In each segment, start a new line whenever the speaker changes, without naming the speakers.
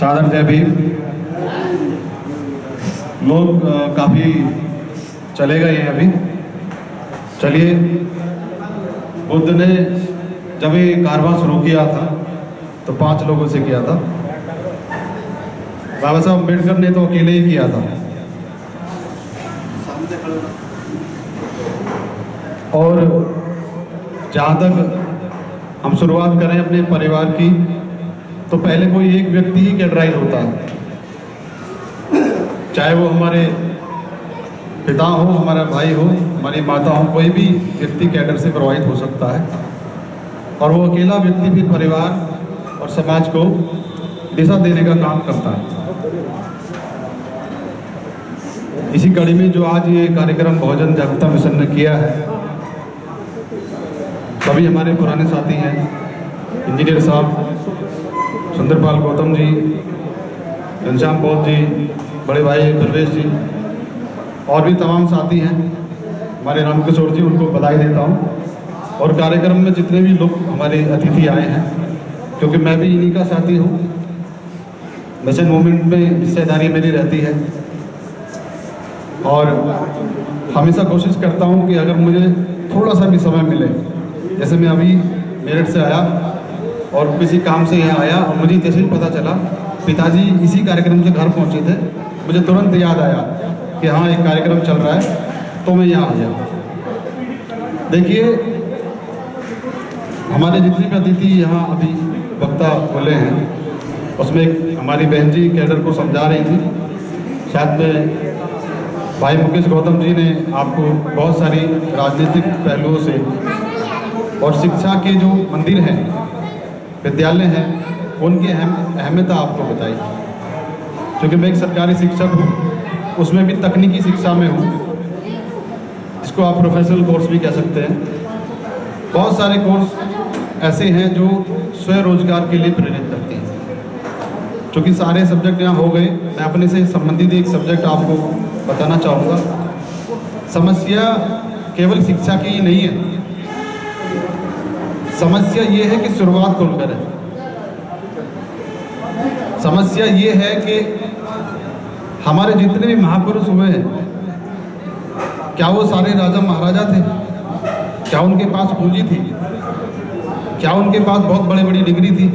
सादर जय भीम। लोग काफ़ी चले गए हैं अभी। चलिए, बुद्ध ने जब ये कारवां शुरू किया था तो 5 लोगों से किया था। बाबा साहब अम्बेडकर ने तो अकेले ही किया था। और जहाँ तक हम शुरुआत करें अपने परिवार की, तो पहले कोई एक व्यक्ति ही कैडराइज होता है, चाहे वो हमारे पिता हो, हमारा भाई हो, हमारी माता हो, कोई भी व्यक्ति कैडर से प्रभावित हो सकता है। और वो अकेला व्यक्ति भी परिवार और समाज को दिशा देने का काम करता है। इसी कड़ी में जो आज ये कार्यक्रम बहुजन जागरूकता मिशन ने किया है, सभी हमारे पुराने साथी हैं, इंजीनियर साहब सुंदरपाल गौतम जी, घनश्याम बौद्ध जी, बड़े भाई प्रवेश जी, और भी तमाम साथी हैं हमारे रामकिशोर जी, उनको बधाई देता हूं। और कार्यक्रम में जितने भी लोग हमारे अतिथि आए हैं, क्योंकि मैं भी इन्हीं का साथी हूं, मिशन मूवमेंट में हिस्सेदारी मेरी रहती है। और हमेशा कोशिश करता हूं कि अगर मुझे थोड़ा सा भी समय मिले, जैसे मैं अभी मेरठ से आया और किसी काम से यहाँ आया और मुझे जैसे ही पता चला पिताजी इसी कार्यक्रम से घर पहुँचे थे, मुझे तुरंत याद आया कि हाँ एक कार्यक्रम चल रहा है, तो मैं यहाँ आ गया। देखिए, हमारे जितने भी अतिथि यहाँ अभी वक्ता बोले हैं, उसमें एक हमारी बहन जी कैडर को समझा रही थी। शायद में भाई मुकेश गौतम जी ने आपको बहुत सारी राजनीतिक पहलुओं से और शिक्षा के जो मंदिर हैं, विद्यालय हैं, उनकी अहमियत आपको बताई। क्योंकि मैं एक सरकारी शिक्षक हूँ, उसमें भी तकनीकी शिक्षा में हूँ, इसको आप प्रोफेशनल कोर्स भी कह सकते हैं। बहुत सारे कोर्स ऐसे हैं जो स्वरोजगार के लिए प्रेरित करते हैं। क्योंकि सारे सब्जेक्ट यहाँ हो गए, मैं अपने से संबंधित एक सब्जेक्ट आपको बताना चाहूँगा। समस्या केवल शिक्षा की ही नहीं है, समस्या ये है कि शुरुआत कौन करे। समस्या ये है कि हमारे जितने भी महापुरुष हुए हैं, क्या वो सारे राजा महाराजा थे? क्या उनके पास पूंजी थी? क्या उनके पास बहुत बड़ी बड़ी डिग्री थी?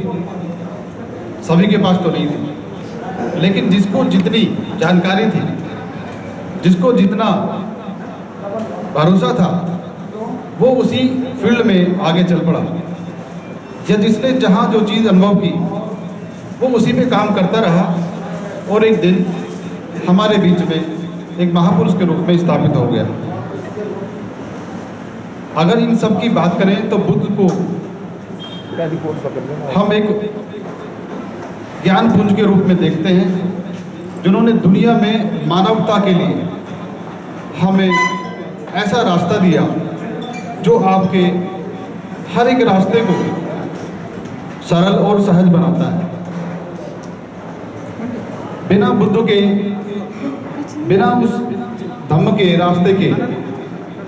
सभी के पास तो नहीं थी। लेकिन जिसको जितनी जानकारी थी, जिसको जितना भरोसा था, वो उसी फील्ड में आगे चल पड़ा। या जिसने जहाँ जो चीज़ अनुभव की, वो उसी पे काम करता रहा और एक दिन हमारे बीच में एक महापुरुष के रूप में स्थापित हो गया। अगर इन सब की बात करें तो बुद्ध को हम एक ज्ञान पुंज के रूप में देखते हैं, जिन्होंने दुनिया में मानवता के लिए हमें ऐसा रास्ता दिया जो आपके हर एक रास्ते को सरल और सहज बनाता है। बिना बुद्ध के, बिना उस धम्म के रास्ते के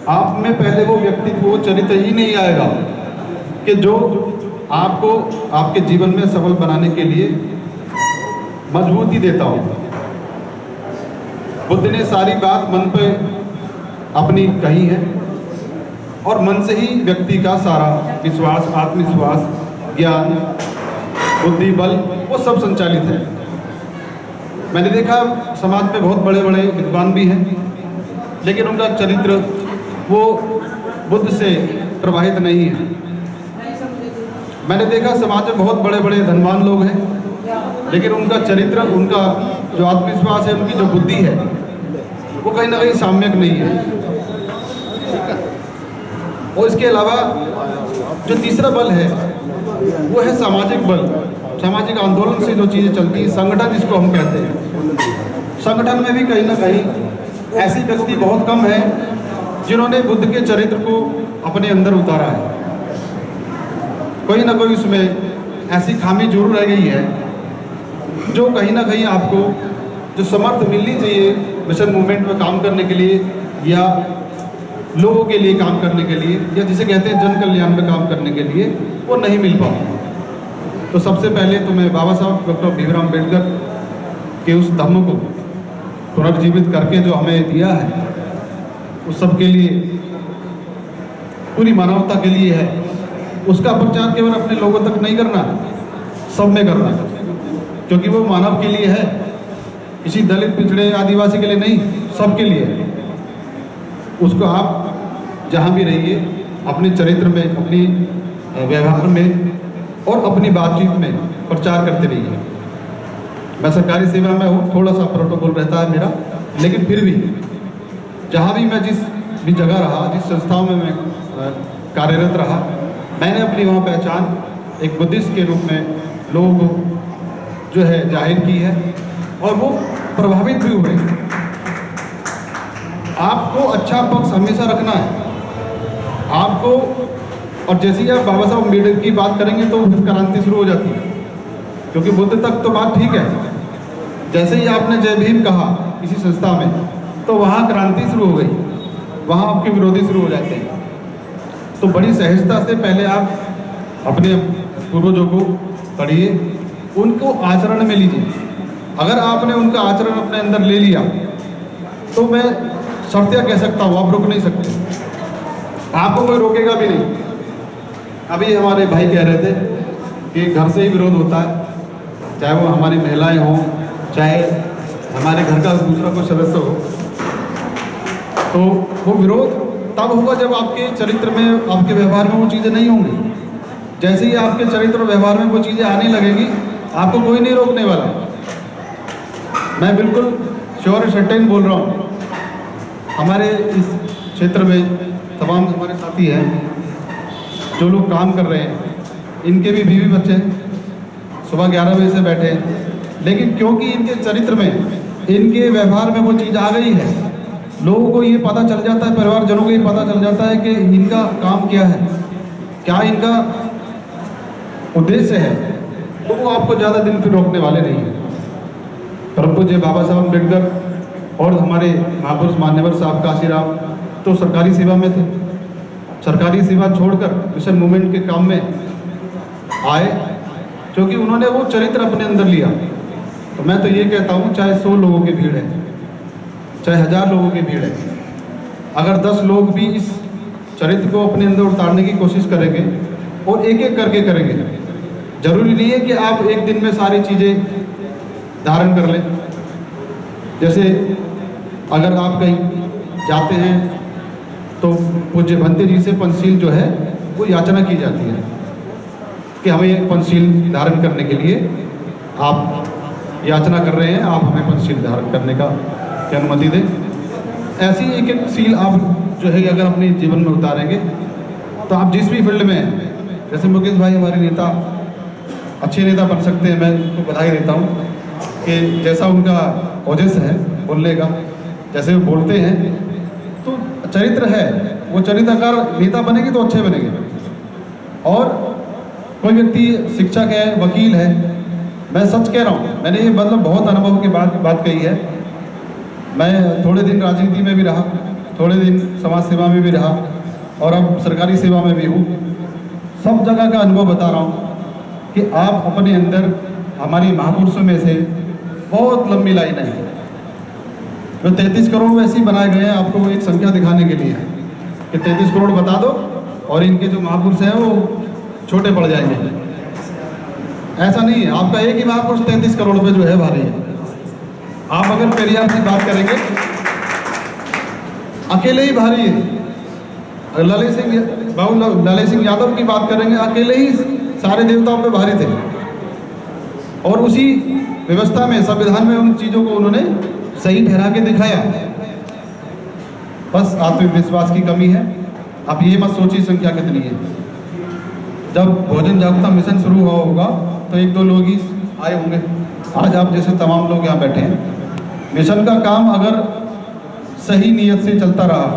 आप में पहले वो व्यक्तित्व, वो चरित्र ही नहीं आएगा कि जो आपको आपके जीवन में सफल बनाने के लिए मजबूती देता हो। बुद्ध ने सारी बात मन पे अपनी कही है और मन से ही व्यक्ति का सारा विश्वास, आत्मविश्वास, ज्ञान, बुद्धि, बल, वो सब संचालित है। मैंने देखा समाज में बहुत बड़े बड़े विद्वान भी हैं, लेकिन उनका चरित्र वो बुद्ध से प्रभावित नहीं है। मैंने देखा समाज में बहुत बड़े बड़े धनवान लोग हैं, लेकिन उनका चरित्र, उनका जो आत्मविश्वास है, उनकी जो बुद्धि है, वो कहीं ना कहीं साम्यक नहीं है। और इसके अलावा जो तीसरा बल है, वो है सामाजिक बल। सामाजिक आंदोलन से जो चीज़ें चलती हैं, संगठन जिसको हम कहते हैं, संगठन में भी कहीं ना कहीं ऐसे व्यक्ति बहुत कम हैं जिन्होंने बुद्ध के चरित्र को अपने अंदर उतारा है। कोई ना कोई उसमें ऐसी खामी जरूर रह गई है जो कहीं ना कहीं आपको जो समर्थ मिलनी चाहिए मिशन मूवमेंट में काम करने के लिए, या लोगों के लिए काम करने के लिए, या जिसे कहते हैं जन कल्याण में काम करने के लिए, वो नहीं मिल पाती। तो सबसे पहले तो मैं बाबा साहब डॉक्टर भीमराव अम्बेडकर के उस धम्म को पुनर्जीवित करके जो हमें दिया है, उस सब के लिए, पूरी मानवता के लिए है, उसका प्रचार केवल अपने लोगों तक नहीं करना, सब में करना, क्योंकि वो मानव के लिए है, किसी दलित पिछड़े आदिवासी के लिए नहीं, सबके लिए है। उसको आप जहाँ भी रहिए अपने चरित्र में, अपनी व्यवहार में और अपनी बातचीत में प्रचार करते रहिए। मैं सरकारी सेवा में हूँ, थोड़ा सा प्रोटोकॉल रहता है मेरा, लेकिन फिर भी जहाँ भी मैं जिस भी जगह रहा, जिस संस्थाओं में मैं कार्यरत रहा, मैंने अपनी वहाँ पहचान एक बुद्धिस्ट के रूप में लोगों को जो है जाहिर की है, और वो प्रभावित भी हुए। आपको अच्छा पक्ष हमेशा रखना है आपको, और जैसे ही आप बाबा साहब अम्बेडकर की बात करेंगे तो क्रांति शुरू हो जाती है, क्योंकि बुद्ध तक तो बात ठीक है, जैसे ही आपने जय भीम कहा किसी संस्था में, तो वहाँ क्रांति शुरू हो गई, वहाँ आपके विरोधी शुरू हो जाते हैं। तो बड़ी सहजता से पहले आप अपने पूर्वजों को पढ़िए, उनको आचरण में लीजिए। अगर आपने उनका आचरण अपने अंदर ले लिया तो मैं सत्य कह सकता हूँ, आप रुक नहीं सकते, आपको कोई रोकेगा भी नहीं। अभी हमारे भाई कह रहे थे कि घर से ही विरोध होता है, चाहे वो हमारी महिलाएं हों, चाहे हमारे घर का दूसरा कोई सदस्य हो, तो वो विरोध तब होगा जब आपके चरित्र में, आपके व्यवहार में वो चीज़ें नहीं होंगी। जैसे ही आपके चरित्र और व्यवहार में वो चीज़ें आने लगेंगी, आपको कोई नहीं रोकने वाला। मैं बिल्कुल श्योर सर्टेन बोल रहा हूँ। हमारे इस क्षेत्र में तमाम हमारे साथी हैं जो लोग काम कर रहे हैं, इनके भी बीवी बच्चे हैं, सुबह 11 बजे से बैठे हैं, लेकिन क्योंकि इनके चरित्र में, इनके व्यवहार में वो चीज़ आ गई है, लोगों को ये पता चल जाता है, परिवारजनों को ये पता चल जाता है कि इनका काम क्या है, क्या इनका उद्देश्य है, तो वो आपको ज़्यादा दिन फिर रोकने वाले नहीं हैं। परम पूज्य बाबा साहब अम्बेडकर और हमारे महापुरुष मान्यवर साहब काशीराम तो सरकारी सेवा में थे, सरकारी सेवा छोड़कर मिशन मूवमेंट के काम में आए, क्योंकि उन्होंने वो चरित्र अपने अंदर लिया। तो मैं तो ये कहता हूँ, चाहे 100 लोगों की भीड़ है, चाहे 1000 लोगों की भीड़ है, अगर 10 लोग भी इस चरित्र को अपने अंदर उतारने की कोशिश करेंगे और एक एक करके करेंगे, जरूरी नहीं है कि आप एक दिन में सारी चीज़ें धारण कर लें। जैसे अगर आप कहीं जाते हैं तो पूज्य भंते जी से पंचशील जो है वो याचना की जाती है कि हमें पंचशील धारण करने के लिए आप याचना कर रहे हैं, आप हमें पंचशील धारण करने का की अनुमति दें। ऐसी एक एक सील आप जो है अगर अपने जीवन में उतारेंगे तो आप जिस भी फील्ड में हैं, जैसे मुकेश भाई हमारे नेता अच्छे नेता बन सकते हैं, मैं उनको बधाई देता हूँ कि जैसा उनका ओजस है बोलने का, जैसे वो बोलते हैं तो चरित्र है, वो चरित्र अगर नेता बनेंगे तो अच्छे बनेंगे। और कोई व्यक्ति शिक्षक है, वकील है, मैं सच कह रहा हूँ, मैंने ये मतलब बहुत अनुभव के बाद बात कही है। मैं थोड़े दिन राजनीति में भी रहा, थोड़े दिन समाज सेवा में भी रहा, और अब सरकारी सेवा में भी हूँ। सब जगह का अनुभव बता रहा हूँ कि आप अपने अंदर, हमारी महापुरुषों में से बहुत लंबी लाइन है, जो 33 करोड़ वैसे ही बनाए गए हैं आपको एक संख्या दिखाने के लिए कि 33 करोड़ बता दो और इनके जो महापुरुष हैं वो छोटे पड़ जाएंगे। ऐसा नहीं है, आपका एक ही महापुरुष 33 करोड़ पे जो है भारी है। आप अगर पेरियार की बात करेंगे, अकेले ही भारी है। ललित सिंह यादव की बात करेंगे, अकेले ही सारे देवताओं पे भारी थे, और उसी व्यवस्था में, संविधान में उन चीज़ों को उन्होंने सही ठहरा के दिखाया। बस आत्मविश्वास की कमी है। आप ये मत सोचिए संख्या कितनी है। जब भोजन जागरूकता मिशन शुरू हुआ होगा तो 1-2 लोग ही आए होंगे, आज आप जैसे तमाम लोग यहाँ बैठे हैं। मिशन का काम अगर सही नीयत से चलता रहा,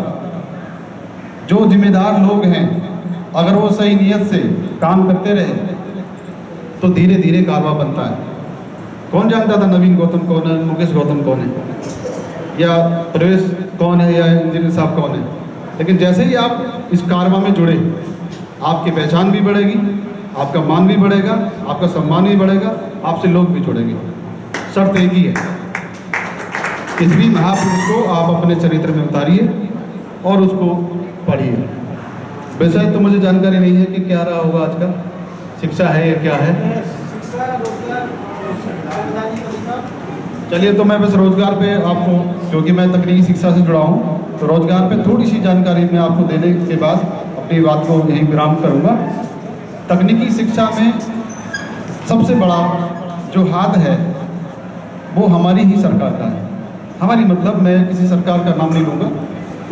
जो जिम्मेदार लोग हैं अगर वो सही नीयत से काम करते रहे, तो धीरे धीरे कारवा बनता है। कौन जानता था नवीन गौतम कौन है, मुकेश गौतम कौन है, या प्रवेश कौन है, या इंजीनियर साहब कौन है। लेकिन जैसे ही आप इस कारवा में जुड़े, आपकी पहचान भी बढ़ेगी, आपका मान भी बढ़ेगा, आपका सम्मान भी बढ़ेगा, आपसे लोग भी जुड़ेंगे। शर्त एक ही है, किसी भी महापुरुष को आप अपने चरित्र में उतारिए और उसको पढ़िए। वैसे तो मुझे जानकारी नहीं है कि क्या रहा होगा आज का, शिक्षा है या क्या है। चलिए, तो मैं बस रोजगार पे आपको, क्योंकि मैं तकनीकी शिक्षा से जुड़ा हूँ, तो रोजगार पे थोड़ी सी जानकारी मैं आपको देने के बाद अपनी बात को यहीं विराम करूँगा। तकनीकी शिक्षा में सबसे बड़ा जो हाथ है वो हमारी ही सरकार का है। हमारी मतलब, मैं किसी सरकार का नाम नहीं लूँगा,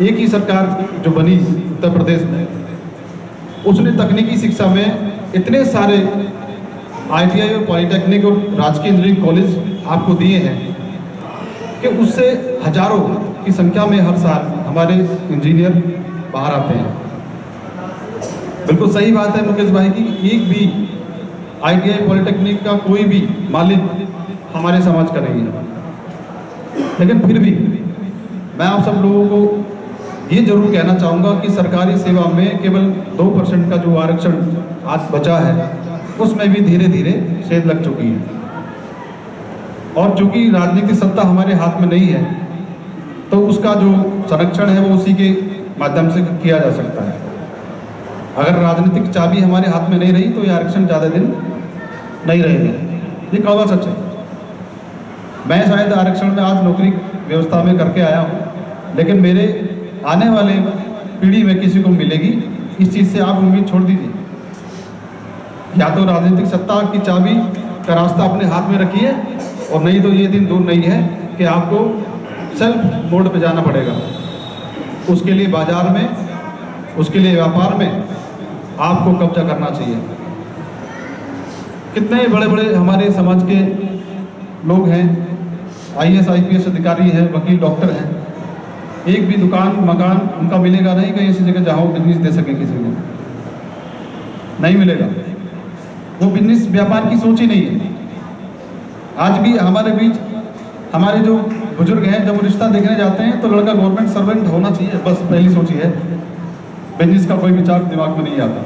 एक ही सरकार जो बनी उत्तर प्रदेश में, उसने तकनीकी शिक्षा में इतने सारे ITI और पॉलिटेक्निक और राजकीय इंजीनियरिंग कॉलेज आपको दिए हैं कि उससे हजारों की संख्या में हर साल हमारे इंजीनियर बाहर आते हैं। बिल्कुल सही बात है मुकेश भाई की, एक भी ITI पॉलिटेक्निक का कोई भी मालिक हमारे समाज का नहीं है, लेकिन फिर भी मैं आप सब लोगों को ये जरूर कहना चाहूँगा कि सरकारी सेवा में केवल 2% का जो आरक्षण आज बचा है, उसमें भी धीरे धीरे सेध लग चुकी है। और चूंकि राजनीतिक सत्ता हमारे हाथ में नहीं है, तो उसका जो संरक्षण है वो उसी के माध्यम से किया जा सकता है। अगर राजनीतिक चाबी हमारे हाथ में नहीं रही तो ये आरक्षण ज़्यादा दिन नहीं रहेगा, ये कड़वा सच है। मैं शायद आरक्षण में आज नौकरी व्यवस्था में करके आया हूँ, लेकिन मेरे आने वाले पीढ़ी में किसी को मिलेगी, इस चीज़ से आप उम्मीद छोड़ दीजिए। या तो राजनीतिक सत्ता की चाबी का रास्ता अपने हाथ में रखिए, और नहीं तो ये दिन दूर नहीं है कि आपको सेल्फ मोड पे जाना पड़ेगा। उसके लिए बाजार में, उसके लिए व्यापार में आपको कब्जा करना चाहिए। कितने बड़े बड़े हमारे समाज के लोग हैं, IAS IPS अधिकारी हैं, वकील, डॉक्टर हैं, एक भी दुकान मकान उनका मिलेगा नहीं कहीं ऐसी जगह जहाँ वो बिजनेस दे सके, किसी को नहीं मिलेगा। वो बिजनेस व्यापार की सोच ही नहीं है। आज भी हमारे बीच हमारे जो बुजुर्ग हैं, जब रिश्ता देखने जाते हैं तो लड़का गवर्नमेंट सर्वेंट होना चाहिए, बस पहली सोच ही है, बिजनेस का कोई विचार दिमाग में नहीं आता।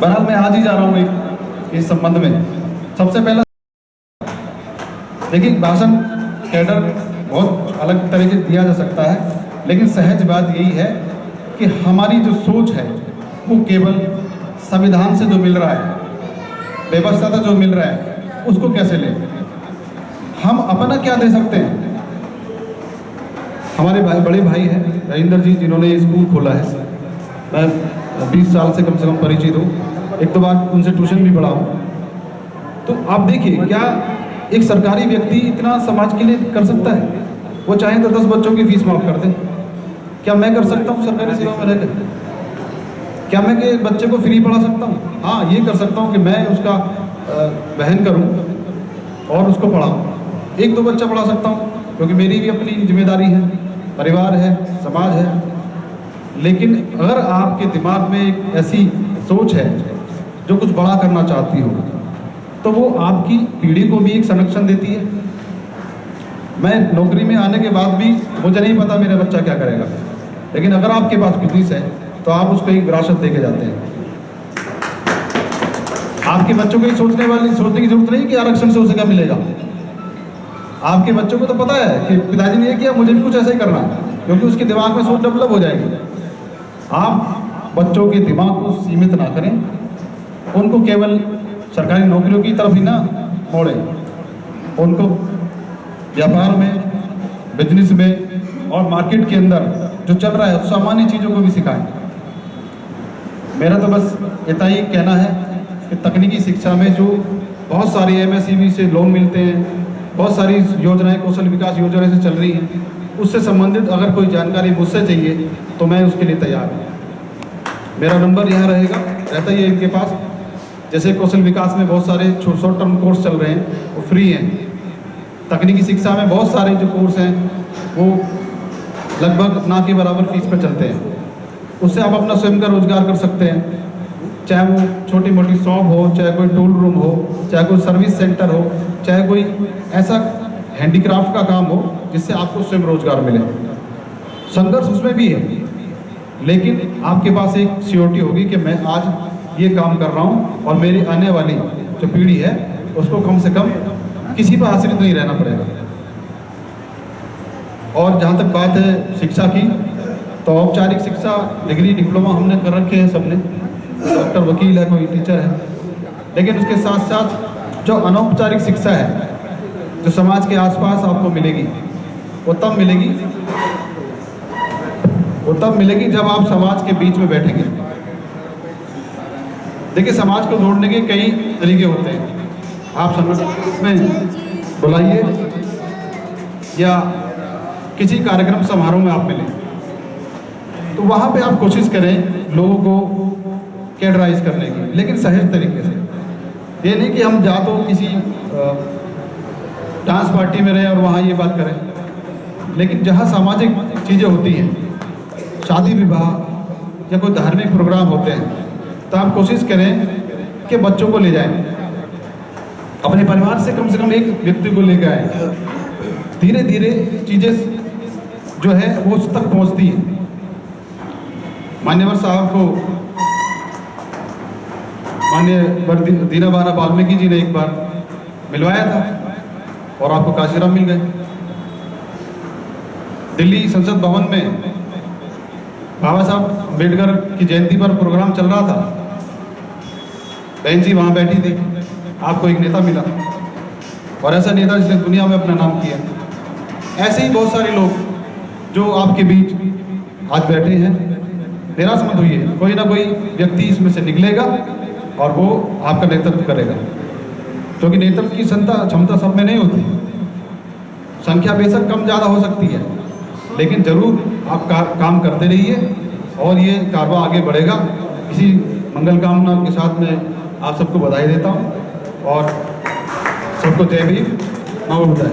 बहरहाल मैं आज ही जा रहा हूँ एक इस संबंध में। सबसे पहला देखिए, भाषण कैडर बहुत अलग तरह से दिया जा सकता है, लेकिन सहज बात यही है कि हमारी जो सोच है वो केवल संविधान से जो मिल रहा है, व्यवस्था से जो मिल रहा है, उसको कैसे लें, हम अपना क्या दे सकते हैं। हमारे भाई, बड़े भाई हैं रविंदर जी, जिन्होंने ये स्कूल खोला है। मैं 20 साल से कम परिचित हूँ, एक दो बार उनसे ट्यूशन भी पढ़ा हूँ। तो आप देखिए, क्या एक सरकारी व्यक्ति इतना समाज के लिए कर सकता है? वो चाहे तो 10 बच्चों की फीस माफ कर दे। क्या मैं कर सकता हूँ सरकारी सेवा में रहकर? क्या मैं कि बच्चे को फ्री पढ़ा सकता हूँ? हाँ, ये कर सकता हूँ कि मैं उसका वहन करूँ और उसको पढ़ाऊँ। एक दो बच्चा पढ़ा सकता हूँ, क्योंकि मेरी भी अपनी जिम्मेदारी है, परिवार है, समाज है। लेकिन अगर आपके दिमाग में एक ऐसी सोच है जो कुछ बड़ा करना चाहती हो, तो वो आपकी पीढ़ी को भी एक संरक्षण देती है। मैं नौकरी में आने के बाद भी मुझे नहीं पता मेरा बच्चा क्या करेगा, लेकिन अगर आपके पास बिजनेस है तो आप उसको एक विरासत दे के जाते हैं। आपके बच्चों को ये सोचने की जरूरत नहीं कि आरक्षण से उसे क्या मिलेगा। आपके बच्चों को तो पता है कि पिताजी ने ये किया, मुझे भी कुछ ऐसा ही करना है, क्योंकि उसके दिमाग में सोच डेवलप हो जाएगी। आप बच्चों के दिमाग को सीमित ना करें, उनको केवल सरकारी नौकरियों की तरफ ही ना मोड़ें, उनको व्यापार में, बिजनेस में और मार्केट के अंदर जो चल रहा है सामान्य चीज़ों को भी सिखाएं। मेरा तो बस इतना ही कहना है कि तकनीकी शिक्षा में जो बहुत सारी MSEB से लोन मिलते हैं, बहुत सारी योजनाएं कौशल विकास योजना से चल रही हैं, उससे संबंधित अगर कोई जानकारी मुझसे चाहिए तो मैं उसके लिए तैयार हूँ। मेरा नंबर यहाँ रहता ही है इनके पास। जैसे कौशल विकास में बहुत सारे शॉर्ट टर्म कोर्स चल रहे हैं, वो फ्री हैं। तकनीकी शिक्षा में बहुत सारे जो कोर्स हैं वो लगभग ना के बराबर फीस पर चलते हैं। उससे आप अपना स्वयं का रोजगार कर सकते हैं, चाहे वो छोटी मोटी शॉप हो, चाहे कोई टूल रूम हो, चाहे कोई सर्विस सेंटर हो, चाहे कोई ऐसा हैंडीक्राफ्ट का काम हो जिससे आपको स्वयं रोजगार मिले। संघर्ष उसमें भी है, लेकिन आपके पास एक सियोरिटी होगी कि मैं आज ये काम कर रहा हूँ और मेरी आने वाली जो पीढ़ी है उसको कम से कम किसी पर आश्रित नहीं रहना पड़ेगा। और जहाँ तक बात है शिक्षा की, तो औपचारिक शिक्षा डिग्री डिप्लोमा हमने कर रखे हैं सबने, डॉक्टर वकील है, कोई टीचर है, लेकिन उसके साथ साथ जो अनौपचारिक शिक्षा है जो समाज के आसपास आपको मिलेगी वो तब मिलेगी जब आप समाज के बीच में बैठेंगे। देखिए, समाज को जोड़ने के कई तरीके होते हैं। आप संगठन में बुलाइए या किसी कार्यक्रम समारोह में आप मिलें, तो वहाँ पे आप कोशिश करें लोगों को कैडराइज करने की, लेकिन सहज तरीके से। ये नहीं कि हम जा तो किसी डांस पार्टी में रहे और वहाँ ये बात करें, लेकिन जहाँ सामाजिक चीज़ें होती हैं, शादी विवाह या कोई धार्मिक प्रोग्राम होते हैं, तो आप कोशिश करें कि बच्चों को ले जाएं, अपने परिवार से कम एक व्यक्ति को लेकर आए। धीरे धीरे चीज़ें जो है वो उस तक पहुंचती है। मान्यवर साहब को माननीय दीनदयाल वाल्मीकि जी ने एक बार मिलवाया था और आपको काशीराम मिल गए। दिल्ली संसद भवन में बाबा साहब अम्बेडकर की जयंती पर प्रोग्राम चल रहा था, बहन जी वहाँ बैठी थी, आपको एक नेता मिला, और ऐसा नेता जिसने दुनिया में अपना नाम किया। ऐसे ही बहुत सारे लोग जो आपके बीच आज बैठे हैं, निराश मत होइए, कोई ना कोई व्यक्ति इसमें से निकलेगा और वो आपका नेतृत्व करेगा, क्योंकि नेतृत्व की क्षमता सब में नहीं होती। संख्या बेशक कम ज़्यादा हो सकती है, लेकिन जरूर आप काम करते रहिए और ये कारवा आगे बढ़ेगा। इसी मंगल कामना के साथ में आप सबको बधाई देता हूँ और सबको जय भीम, नमो बुद्धाय।